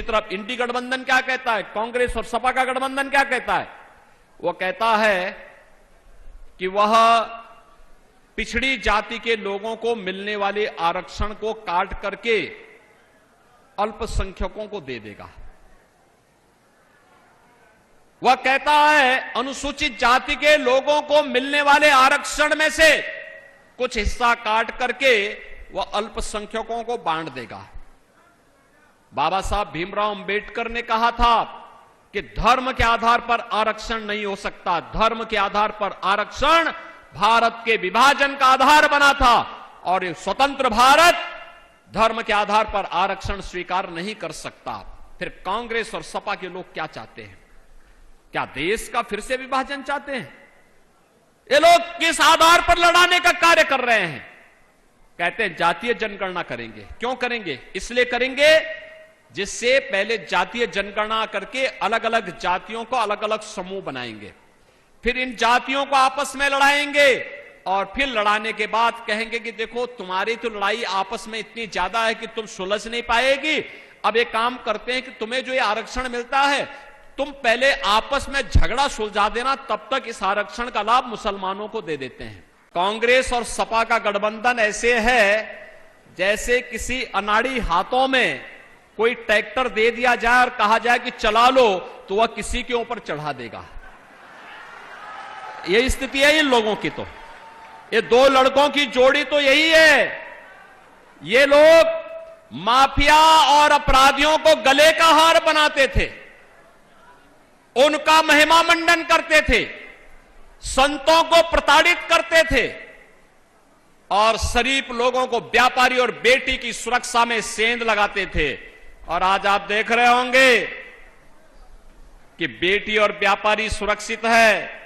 दूसरी तरफ इंडी गठबंधन क्या कहता है, कांग्रेस और सपा का गठबंधन क्या कहता है? वो कहता है कि वह पिछड़ी जाति के लोगों को मिलने वाले आरक्षण को काट करके अल्पसंख्यकों को दे देगा। वह कहता है अनुसूचित जाति के लोगों को मिलने वाले आरक्षण में से कुछ हिस्सा काट करके वह अल्पसंख्यकों को बांट देगा। बाबा साहब भीमराव अंबेडकर ने कहा था कि धर्म के आधार पर आरक्षण नहीं हो सकता। धर्म के आधार पर आरक्षण भारत के विभाजन का आधार बना था और स्वतंत्र भारत धर्म के आधार पर आरक्षण स्वीकार नहीं कर सकता। फिर कांग्रेस और सपा के लोग क्या चाहते हैं? क्या देश का फिर से विभाजन चाहते हैं? ये लोग किस आधार पर लड़ाने का कार्य कर रहे हैं? कहते हैं जातीय जनगणना करेंगे। क्यों करेंगे? इसलिए करेंगे जिससे पहले जातीय जनगणना करके अलग अलग जातियों को अलग अलग समूह बनाएंगे, फिर इन जातियों को आपस में लड़ाएंगे और फिर लड़ाने के बाद कहेंगे कि देखो तुम्हारी तो लड़ाई आपस में इतनी ज्यादा है कि तुम सुलझ नहीं पाएगी। अब एक काम करते हैं कि तुम्हें जो ये आरक्षण मिलता है तुम पहले आपस में झगड़ा सुलझा देना, तब तक इस आरक्षण का लाभ मुसलमानों को दे देते हैं। कांग्रेस और सपा का गठबंधन ऐसे है जैसे किसी अनाड़ी हाथों में कोई ट्रैक्टर दे दिया जाए और कहा जाए कि चला लो, तो वह किसी के ऊपर चढ़ा देगा। यही स्थिति है इन लोगों की। तो ये दो लड़कों की जोड़ी तो यही है। ये लोग माफिया और अपराधियों को गले का हार बनाते थे, उनका महिमा मंडन करते थे, संतों को प्रताड़ित करते थे और शरीफ लोगों को व्यापारी और बेटी की सुरक्षा में सेंध लगाते थे। और आज आप देख रहे होंगे कि बेटी और व्यापारी सुरक्षित है,